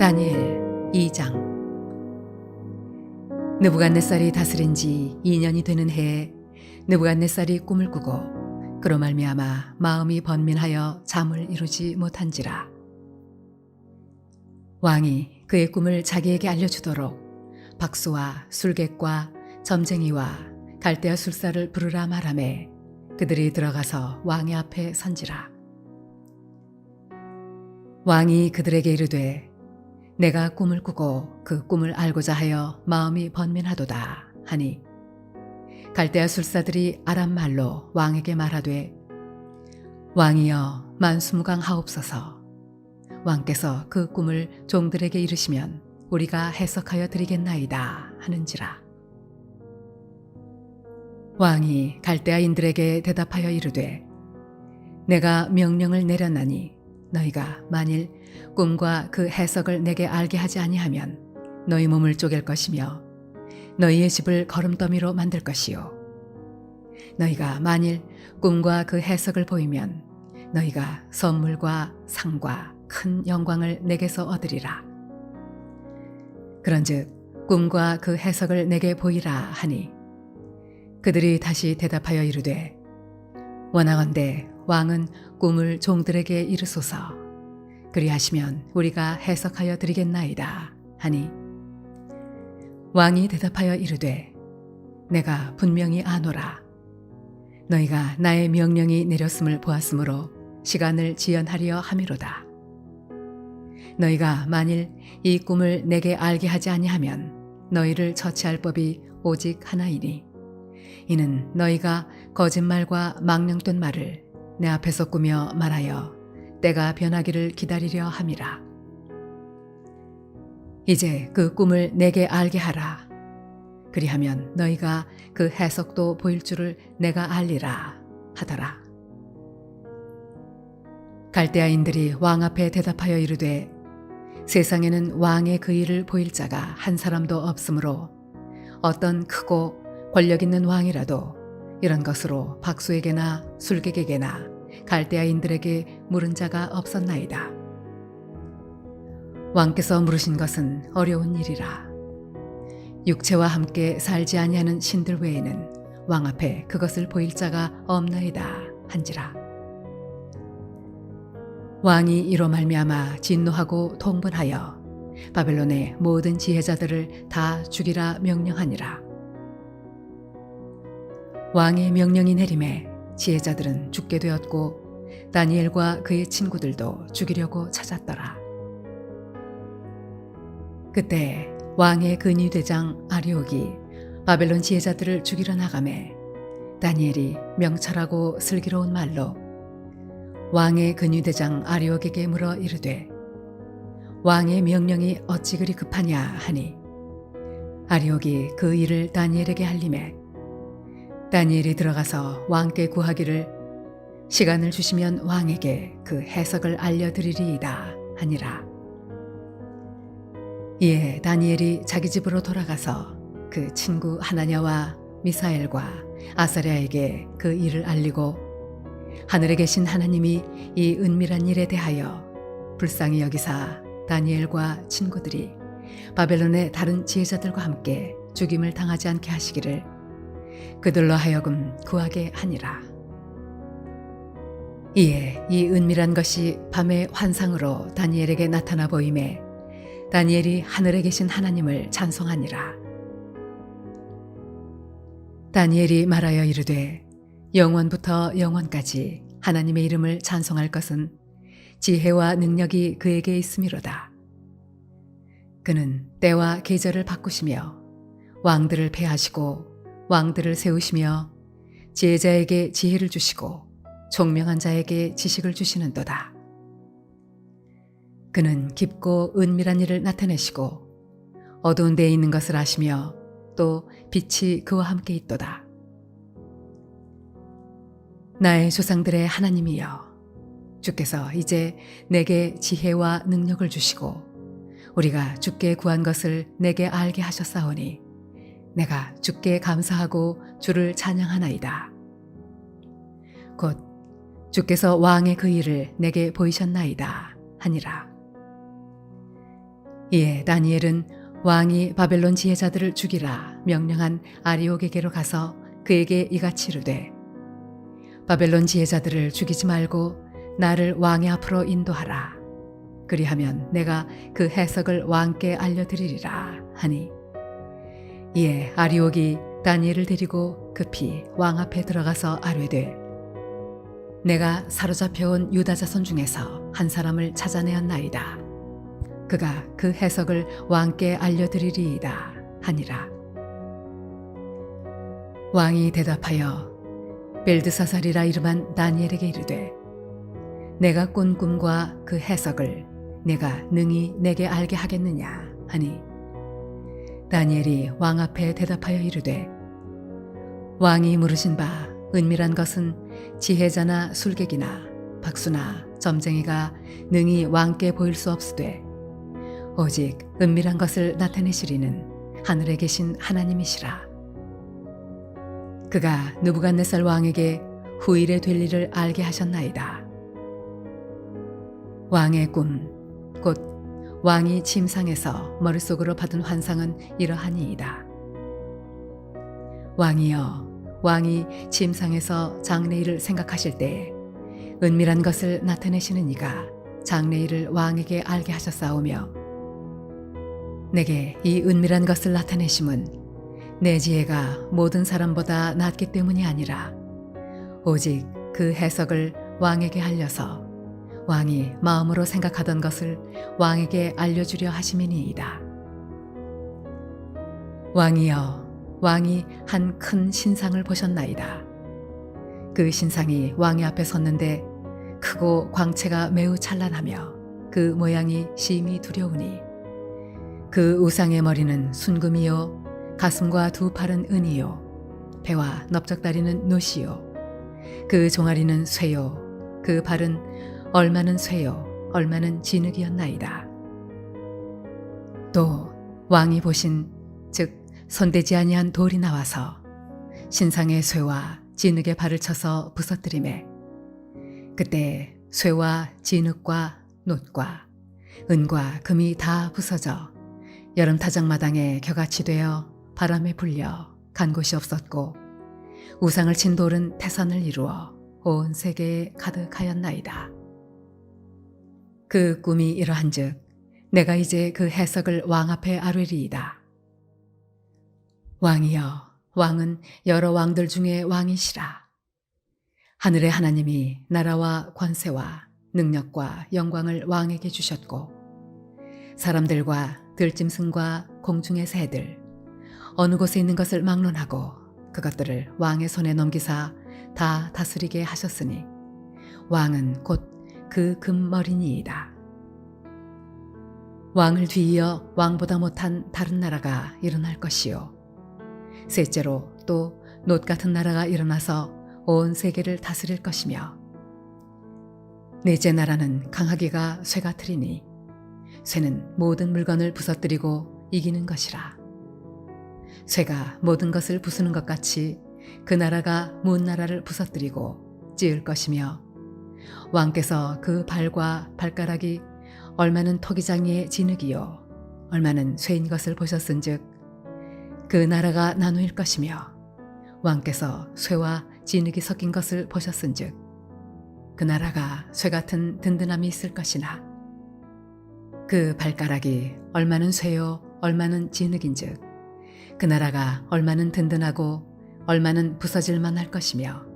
다니엘 2장. 느부갓네살이 다스린 지 2년이 되는 해에 느부갓네살이 꿈을 꾸고 그로 말미암아 마음이 번민하여 잠을 이루지 못한지라. 왕이 그의 꿈을 자기에게 알려주도록 박수와 술객과 점쟁이와 갈대아 술사를 부르라 말하매 그들이 들어가서 왕의 앞에 선지라. 왕이 그들에게 이르되 내가 꿈을 꾸고 그 꿈을 알고자 하여 마음이 번민하도다 하니 갈대아 술사들이 아람 말로 왕에게 말하되 왕이여 만수무강하옵소서. 왕께서 그 꿈을 종들에게 이르시면 우리가 해석하여 드리겠나이다 하는지라. 왕이 갈대아인들에게 대답하여 이르되 내가 명령을 내렸나니 너희가 만일 꿈과 그 해석을 내게 알게 하지 아니하면 너희 몸을 쪼갤 것이며 너희의 집을 거름더미로 만들 것이요 너희가 만일 꿈과 그 해석을 보이면 너희가 선물과 상과 큰 영광을 내게서 얻으리라. 그런즉 꿈과 그 해석을 내게 보이라 하니 그들이 다시 대답하여 이르되 원하건대 왕은 꿈을 종들에게 이르소서. 그리하시면 우리가 해석하여 드리겠나이다 하니 왕이 대답하여 이르되 내가 분명히 아노라. 너희가 나의 명령이 내렸음을 보았으므로 시간을 지연하려 함이로다. 너희가 만일 이 꿈을 내게 알게 하지 아니하면 너희를 처치할 법이 오직 하나이니 이는 너희가 거짓말과 망령된 말을 내 앞에서 꾸며 말하여 때가 변하기를 기다리려 함이라. 이제 그 꿈을 내게 알게 하라. 그리하면 너희가 그 해석도 보일 줄을 내가 알리라 하더라. 갈대아인들이 왕 앞에 대답하여 이르되 세상에는 왕의 그 일을 보일 자가 한 사람도 없으므로 어떤 크고 권력 있는 왕이라도 이런 것으로 박수에게나 술객에게나 갈대아인들에게 물은 자가 없었나이다. 왕께서 물으신 것은 어려운 일이라. 육체와 함께 살지 아니하는 신들 외에는 왕 앞에 그것을 보일 자가 없나이다 한지라. 왕이 이로 말미암아 진노하고 통분하여 바벨론의 모든 지혜자들을 다 죽이라 명령하니라. 왕의 명령이 내림에 지혜자들은 죽게 되었고 다니엘과 그의 친구들도 죽이려고 찾았더라. 그때 왕의 근위대장 아리옥이 바벨론 지혜자들을 죽이러 나가매 다니엘이 명철하고 슬기로운 말로 왕의 근위대장 아리옥에게 물어 이르되 왕의 명령이 어찌 그리 급하냐 하니 아리옥이 그 일을 다니엘에게 알림해 다니엘이 들어가서 왕께 구하기를 시간을 주시면 왕에게 그 해석을 알려드리리이다 하니라. 이에 다니엘이 자기 집으로 돌아가서 그 친구 하나냐와 미사엘과 아사랴에게 그 일을 알리고 하늘에 계신 하나님이 이 은밀한 일에 대하여 불쌍히 여기사 다니엘과 친구들이 바벨론의 다른 지혜자들과 함께 죽임을 당하지 않게 하시기를 그들로 하여금 구하게 하니라. 이에 이 은밀한 것이 밤의 환상으로 다니엘에게 나타나 보임에 다니엘이 하늘에 계신 하나님을 찬송하니라. 다니엘이 말하여 이르되 영원부터 영원까지 하나님의 이름을 찬송할 것은 지혜와 능력이 그에게 있음이로다. 그는 때와 계절을 바꾸시며 왕들을 패하시고 왕들을 세우시며 지혜자에게 지혜를 주시고 총명한 자에게 지식을 주시는도다. 그는 깊고 은밀한 일을 나타내시고 어두운 데에 있는 것을 아시며 또 빛이 그와 함께 있도다. 나의 조상들의 하나님이여, 주께서 이제 내게 지혜와 능력을 주시고 우리가 주께 구한 것을 내게 알게 하셨사오니 내가 주께 감사하고 주를 찬양하나이다. 곧 주께서 왕의 그 일을 내게 보이셨나이다 하니라. 이에 다니엘은 왕이 바벨론 지혜자들을 죽이라 명령한 아리옥에게로 가서 그에게 이같이 이르되 바벨론 지혜자들을 죽이지 말고 나를 왕의 앞으로 인도하라. 그리하면 내가 그 해석을 왕께 알려드리리라 하니 이에 아리옥이 다니엘을 데리고 급히 왕 앞에 들어가서 아뢰되 내가 사로잡혀온 유다 자손 중에서 한 사람을 찾아내었나이다. 그가 그 해석을 왕께 알려드리리이다 하니라. 왕이 대답하여 벨드사살이라 이름한 다니엘에게 이르되 내가 꾼 꿈과 그 해석을 내가 능히 내게 알게 하겠느냐 하니 다니엘이 왕 앞에 대답하여 이르되 왕이 물으신 바 은밀한 것은 지혜자나 술객이나 박수나 점쟁이가 능히 왕께 보일 수 없으되 오직 은밀한 것을 나타내시리는 하늘에 계신 하나님이시라. 그가 느부갓네살 왕에게 후일에 될 일을 알게 하셨나이다. 왕의 꿈, 곧 왕이 침상에서 머릿속으로 받은 환상은 이러하니이다. 왕이여, 왕이 침상에서 장래일을 생각하실 때에 은밀한 것을 나타내시는 이가 장래일을 왕에게 알게 하셨사오며 내게 이 은밀한 것을 나타내심은 내 지혜가 모든 사람보다 낫기 때문이 아니라 오직 그 해석을 왕에게 알려서 왕이 마음으로 생각하던 것을 왕에게 알려주려 하심이니이다. 왕이여, 왕이 한 큰 신상을 보셨나이다. 그 신상이 왕의 앞에 섰는데 크고 광채가 매우 찬란하며 그 모양이 심히 두려우니 그 우상의 머리는 순금이요 가슴과 두 팔은 은이요 배와 넓적다리는 노시요 그 종아리는 쇠요 그 발은 얼마는 쇠요 얼마는 진흙이었나이다. 또 왕이 보신 즉 손대지 아니한 돌이 나와서 신상의 쇠와 진흙의 발을 쳐서 부서뜨리매 그때 쇠와 진흙과 놋과 은과 금이 다 부서져 여름 타작마당에 겨같이 되어 바람에 불려 간 곳이 없었고 우상을 친 돌은 태산을 이루어 온 세계에 가득하였나이다. 그 꿈이 이러한즉 내가 이제 그 해석을 왕 앞에 아뢰리이다. 왕이여, 왕은 여러 왕들 중에 왕이시라. 하늘의 하나님이 나라와 권세와 능력과 영광을 왕에게 주셨고 사람들과 들짐승과 공중의 새들 어느 곳에 있는 것을 막론하고 그것들을 왕의 손에 넘기사 다 다스리게 하셨으니 왕은 곧 그 금머리니이다. 왕을 뒤이어 왕보다 못한 다른 나라가 일어날 것이요 셋째로 또 놋 같은 나라가 일어나서 온 세계를 다스릴 것이며 넷째 나라는 강하기가 쇠 같으리니 쇠는 모든 물건을 부서뜨리고 이기는 것이라. 쇠가 모든 것을 부수는 것 같이 그 나라가 문 나라를 부서뜨리고 찌을 것이며 왕께서 그 발과 발가락이 얼마는 토기장이의 진흙이요 얼마는 쇠인 것을 보셨은즉 그 나라가 나누일 것이며 왕께서 쇠와 진흙이 섞인 것을 보셨은즉 그 나라가 쇠 같은 든든함이 있을 것이나 그 발가락이 얼마는 쇠요 얼마는 진흙인즉 그 나라가 얼마는 든든하고 얼마는 부서질만 할 것이며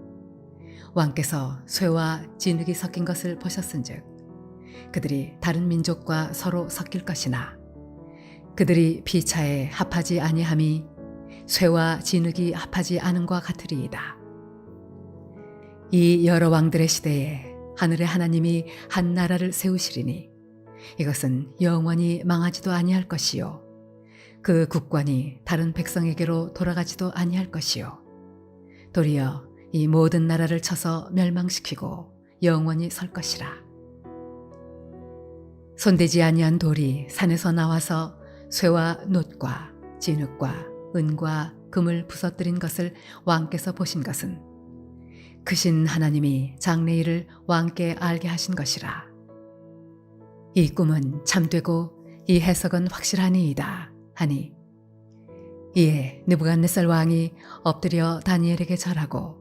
왕께서 쇠와 진흙이 섞인 것을 보셨은즉 그들이 다른 민족과 서로 섞일 것이나 그들이 피차에 합하지 아니함이 쇠와 진흙이 합하지 않음과 같으리이다. 이 여러 왕들의 시대에 하늘의 하나님이 한 나라를 세우시리니 이것은 영원히 망하지도 아니할 것이요 그 국권이 다른 백성에게로 돌아가지도 아니할 것이요 도리어 이 모든 나라를 쳐서 멸망시키고 영원히 설 것이라. 손대지 아니한 돌이 산에서 나와서 쇠와 놋과 진흙과 은과 금을 부서뜨린 것을 왕께서 보신 것은 크신 하나님이 장래일을 왕께 알게 하신 것이라. 이 꿈은 참되고 이 해석은 확실하니이다 하니 이에 느부갓네살 왕이 엎드려 다니엘에게 절하고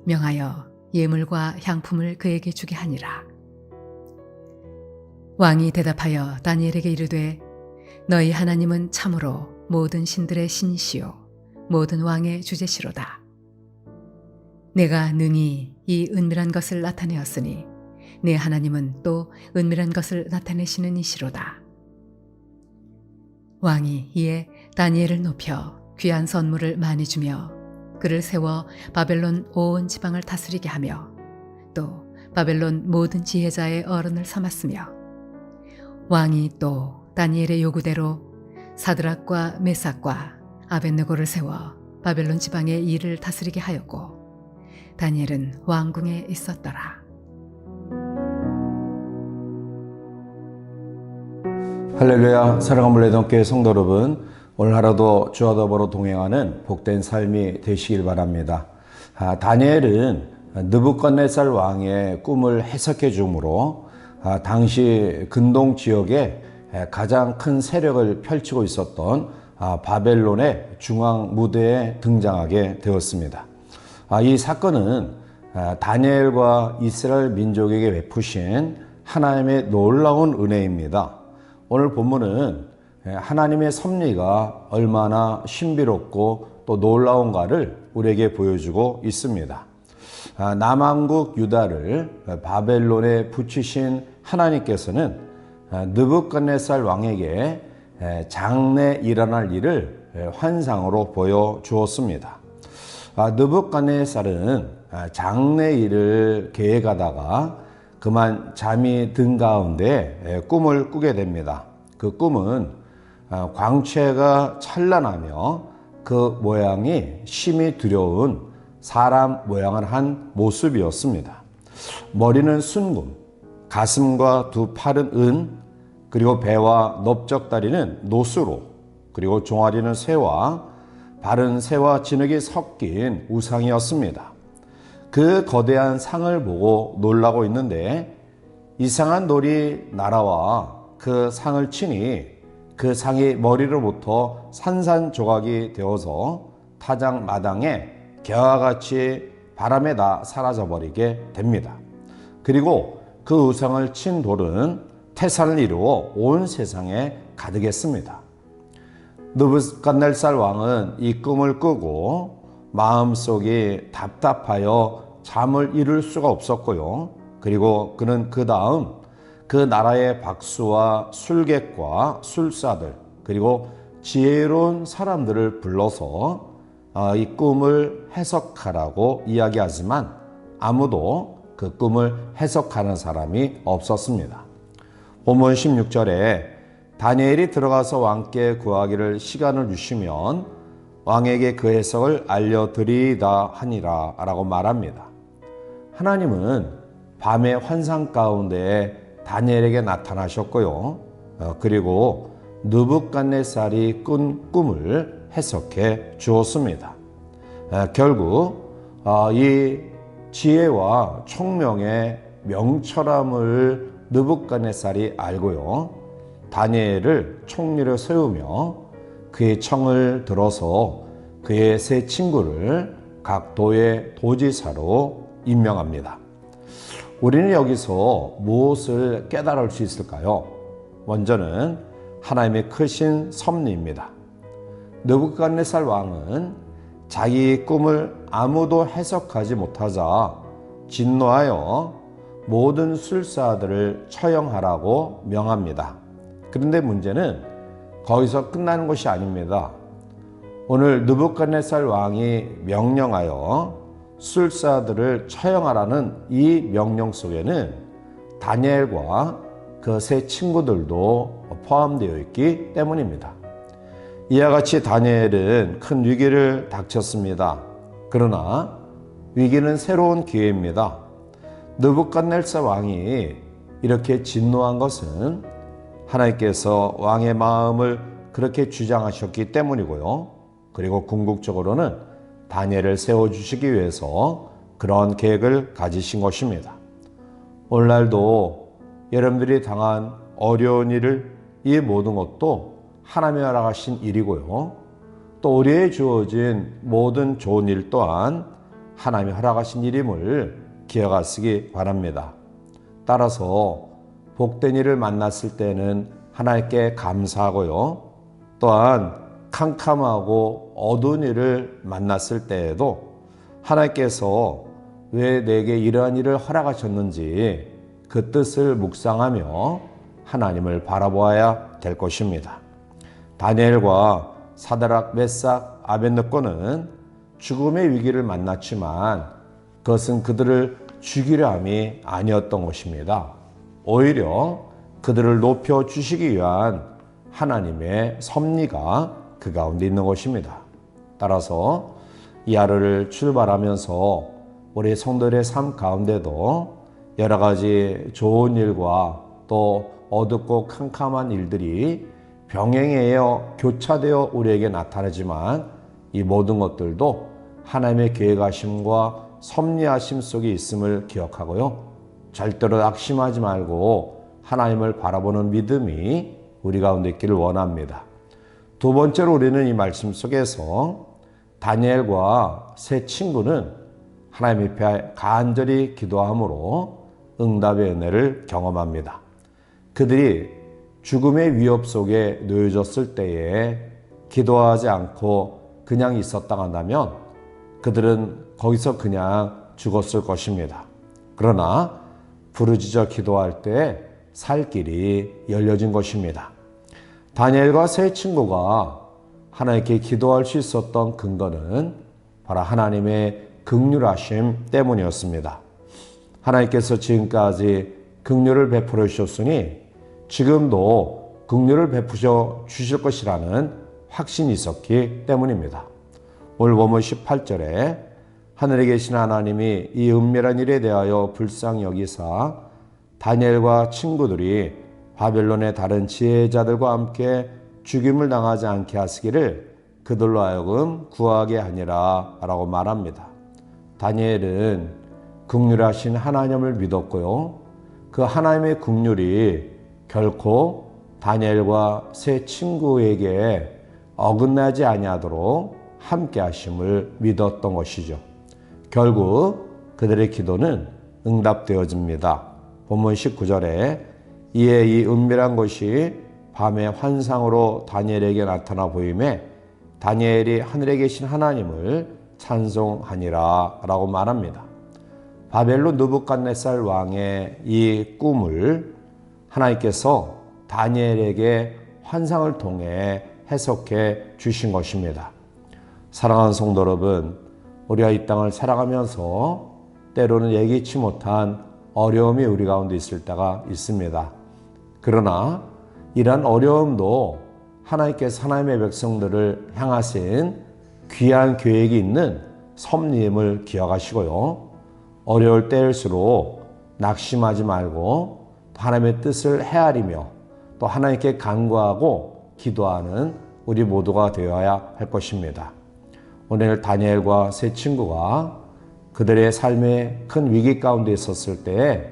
명하여 예물과 향품을 그에게 주게 하니라. 왕이 대답하여 다니엘에게 이르되 너희 하나님은 참으로 모든 신들의 신이시요 모든 왕의 주제시로다. 내가 능히 이 은밀한 것을 나타내었으니 네 하나님은 또 은밀한 것을 나타내시는 이시로다. 왕이 이에 다니엘을 높여 귀한 선물을 많이 주며 그를 세워 바벨론 온 지방을 다스리게 하며 또 바벨론 모든 지혜자의 어른을 삼았으며 왕이 또 다니엘의 요구대로 사드락과 메삭과 아벳느고를 세워 바벨론 지방의 일을 다스리게 하였고 다니엘은 왕궁에 있었더라. 할렐루야. 사랑하는 물레동교회 성도 여러분, 오늘 하루도 주와 더불어 동행하는 복된 삶이 되시길 바랍니다. 다니엘은 느부갓네살 왕의 꿈을 해석해 주므로 당시 근동 지역에 가장 큰 세력을 펼치고 있었던 바벨론의 중앙 무대에 등장하게 되었습니다. 이 사건은 다니엘과 이스라엘 민족에게 베푸신 하나님의 놀라운 은혜입니다. 오늘 본문은 하나님의 섭리가 얼마나 신비롭고 또 놀라운가를 우리에게 보여주고 있습니다. 남왕국 유다를 바벨론에 붙이신 하나님께서는 느부갓네살 왕에게 장래 일어날 일을 환상으로 보여주었습니다. 느부갓네살은 장래 일을 계획하다가 그만 잠이 든 가운데 꿈을 꾸게 됩니다. 그 꿈은 광채가 찬란하며 그 모양이 심히 두려운 사람 모양을 한 모습이었습니다. 머리는 순금, 가슴과 두 팔은 은, 그리고 배와 넓적다리는 노수로, 그리고 종아리는 쇠와 발은 새와 진흙이 섞인 우상이었습니다. 그 거대한 상을 보고 놀라고 있는데 이상한 돌이 날아와 그 상을 치니 그 상이 머리로부터 산산조각이 되어서 타작 마당에 개와 같이 바람에 다 사라져버리게 됩니다. 그리고 그 우상을 친 돌은 태산을 이루어 온 세상에 가득했습니다. 느부갓네살 왕은 이 꿈을 꾸고 마음속이 답답하여 잠을 이룰 수가 없었고요. 그리고 그는 그 다음 그 나라의 박수와 술객과 술사들 그리고 지혜로운 사람들을 불러서 이 꿈을 해석하라고 이야기하지만 아무도 그 꿈을 해석하는 사람이 없었습니다. 본문 16절에 다니엘이 들어가서 왕께 구하기를 시간을 주시면 왕에게 그 해석을 알려드리이다 하니라 라고 말합니다. 하나님은 밤의 환상 가운데 다니엘에게 나타나셨고요. 그리고 느부갓네살이 꾼 꿈을 해석해 주었습니다. 결국 이 지혜와 총명의 명철함을 느부갓네살이 알고요. 다니엘을 총리로 세우며 그의 청을 들어서 그의 세 친구를 각 도의 도지사로 임명합니다. 우리는 여기서 무엇을 깨달을 수 있을까요? 먼저는 하나님의 크신 섭리입니다. 느부갓네살 왕은 자기 꿈을 아무도 해석하지 못하자 진노하여 모든 술사들을 처형하라고 명합니다. 그런데 문제는 거기서 끝나는 것이 아닙니다. 오늘 느부갓네살 왕이 명령하여 술사들을 처형하라는 이 명령 속에는 다니엘과 그 세 친구들도 포함되어 있기 때문입니다. 이와 같이 다니엘은 큰 위기를 닥쳤습니다. 그러나 위기는 새로운 기회입니다. 느부갓네살 왕이 이렇게 진노한 것은 하나님께서 왕의 마음을 그렇게 주장하셨기 때문이고요. 그리고 궁극적으로는 다니엘을 세워주시기 위해서 그런 계획을 가지신 것입니다. 오늘날도 여러분들이 당한 어려운 일을 이 모든 것도 하나님이 허락하신 일이고요. 또 우리에게 주어진 모든 좋은 일 또한 하나님이 허락하신 일임을 기억하시기 바랍니다. 따라서 복된 일을 만났을 때는 하나님께 감사하고요. 또한 캄캄하고 어두운 일을 만났을 때에도 하나님께서 왜 내게 이러한 일을 허락하셨는지 그 뜻을 묵상하며 하나님을 바라보아야 될 것입니다. 다니엘과 사드락, 메삭, 아벳느고는 죽음의 위기를 만났지만 그것은 그들을 죽이려 함이 아니었던 것입니다. 오히려 그들을 높여주시기 위한 하나님의 섭리가 그 가운데 있는 것입니다. 따라서 이 하루를 출발하면서 우리 성도들의 삶 가운데도 여러 가지 좋은 일과 또 어둡고 캄캄한 일들이 병행하여 교차되어 우리에게 나타나지만 이 모든 것들도 하나님의 계획하심과 섭리하심 속에 있음을 기억하고요. 절대로 낙심하지 말고 하나님을 바라보는 믿음이 우리 가운데 있기를 원합니다. 두 번째로 우리는 이 말씀 속에서 다니엘과 세 친구는 하나님 앞에 간절히 기도함으로 응답의 은혜를 경험합니다. 그들이 죽음의 위협 속에 놓여졌을 때에 기도하지 않고 그냥 있었다고 한다면 그들은 거기서 그냥 죽었을 것입니다. 그러나 부르짖어 기도할 때 살 길이 열려진 것입니다. 다니엘과 세 친구가 하나님께 기도할 수 있었던 근거는 바로 하나님의 긍휼하심 때문이었습니다. 하나님께서 지금까지 긍휼을 베풀어 주셨으니 지금도 긍휼을 베푸셔 주실 것이라는 확신이 있었기 때문입니다. 오늘 본문 18절에 하늘에 계신 하나님이 이 은밀한 일에 대하여 불쌍히 여기사 다니엘과 친구들이 바벨론의 다른 지혜자들과 함께 죽임을 당하지 않게 하시기를 그들로 하여금 구하게 하니라 라고 말합니다. 다니엘은 긍휼하신 하나님을 믿었고요. 그 하나님의 긍휼이 결코 다니엘과 세 친구에게 어긋나지 아니하도록 함께 하심을 믿었던 것이죠. 결국 그들의 기도는 응답되어집니다. 본문 19절에 이에 이 은밀한 것이 밤의 환상으로 다니엘에게 나타나 보임에 다니엘이 하늘에 계신 하나님을 찬송하니라 라고 말합니다. 바벨론 느부갓네살 왕의 이 꿈을 하나님께서 다니엘에게 환상을 통해 해석해 주신 것입니다. 사랑하는 성도 여러분, 우리가 이 땅을 살아가면서 때로는 예기치 못한 어려움이 우리 가운데 있을 때가 있습니다. 그러나 이러한 어려움도 하나님께서 하나님의 백성들을 향하신 귀한 계획이 있는 섭리임을 기억하시고요. 어려울 때일수록 낙심하지 말고 하나님의 뜻을 헤아리며 또 하나님께 간구하고 기도하는 우리 모두가 되어야 할 것입니다. 오늘 다니엘과 세 친구가 그들의 삶의 큰 위기 가운데 있었을 때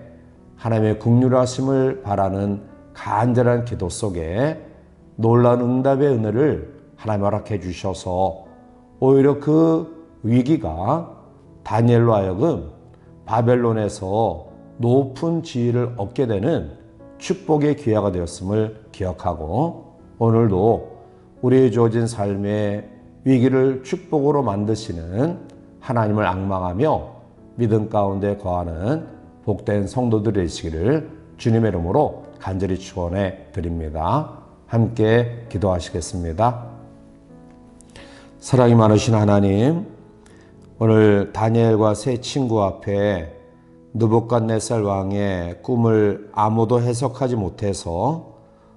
하나님의 긍휼하심을 바라는 간절한 기도 속에 놀라운 응답의 은혜를 하나님 허락해 주셔서 오히려 그 위기가 다니엘로 하여금 바벨론에서 높은 지위를 얻게 되는 축복의 기회가 되었음을 기억하고 오늘도 우리의 주어진 삶의 위기를 축복으로 만드시는 하나님을 앙망하며 믿음 가운데 거하는 복된 성도들이 되시기를 주님의 이름으로 간절히 축원해 드립니다. 함께 기도하시겠습니다. 사랑이 많으신 하나님, 오늘 다니엘과 세 친구 앞에 느부갓네살 왕의 꿈을 아무도 해석하지 못해서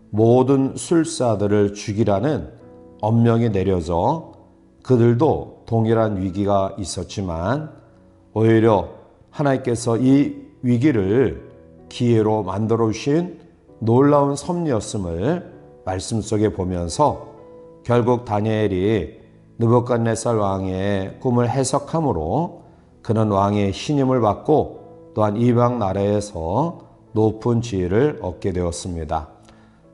모든 술사들을 죽이라는 엄명이 내려져 그들도 동일한 위기가 있었지만 오히려 하나님께서 이 위기를 기회로 만들어 주신 놀라운 섭리였음을 말씀 속에 보면서 결국 다니엘이 느부갓네살 왕의 꿈을 해석함으로 그는 왕의 신임을 받고 또한 이방 나라에서 높은 지위를 얻게 되었습니다.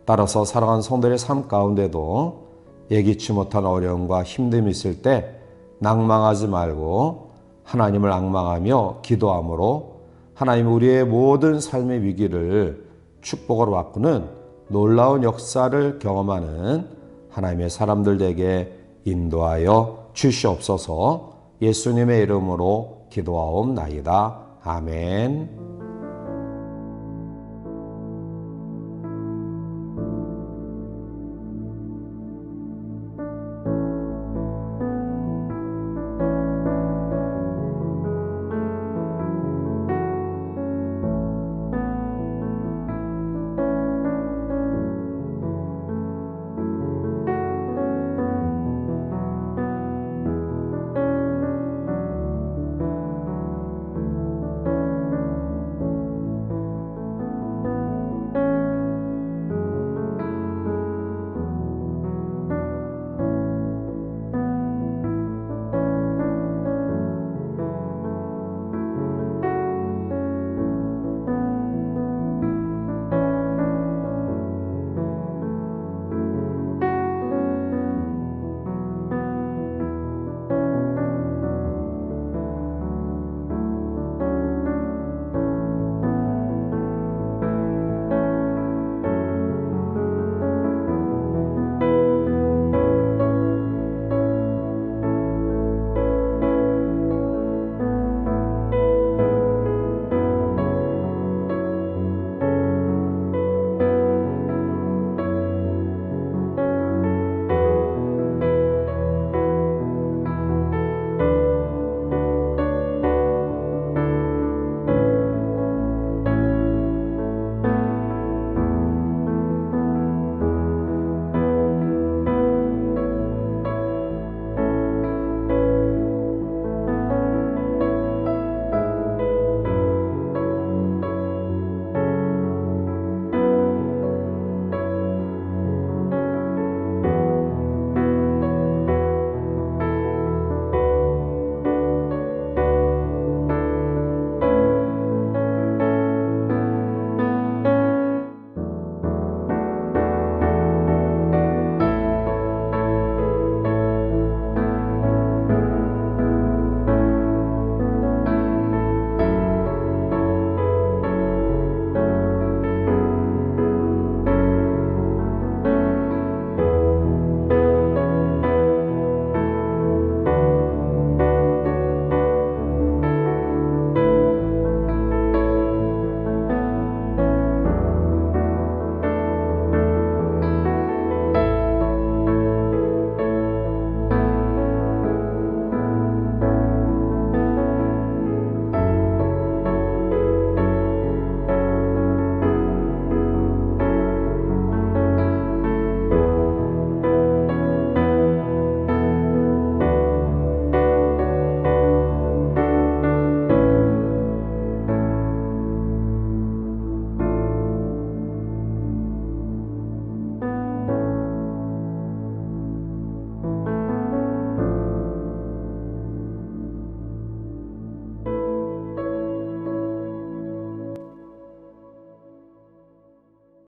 따라서 사랑하는 성도들의 삶 가운데도 예기치 못한 어려움과 힘듦이 있을 때 낭망하지 말고 하나님을 앙망하며 기도함으로 하나님 우리의 모든 삶의 위기를 축복으로 바꾸는 놀라운 역사를 경험하는 하나님의 사람들 되게 인도하여 주시옵소서. 예수님의 이름으로 기도하옵나이다. 아멘.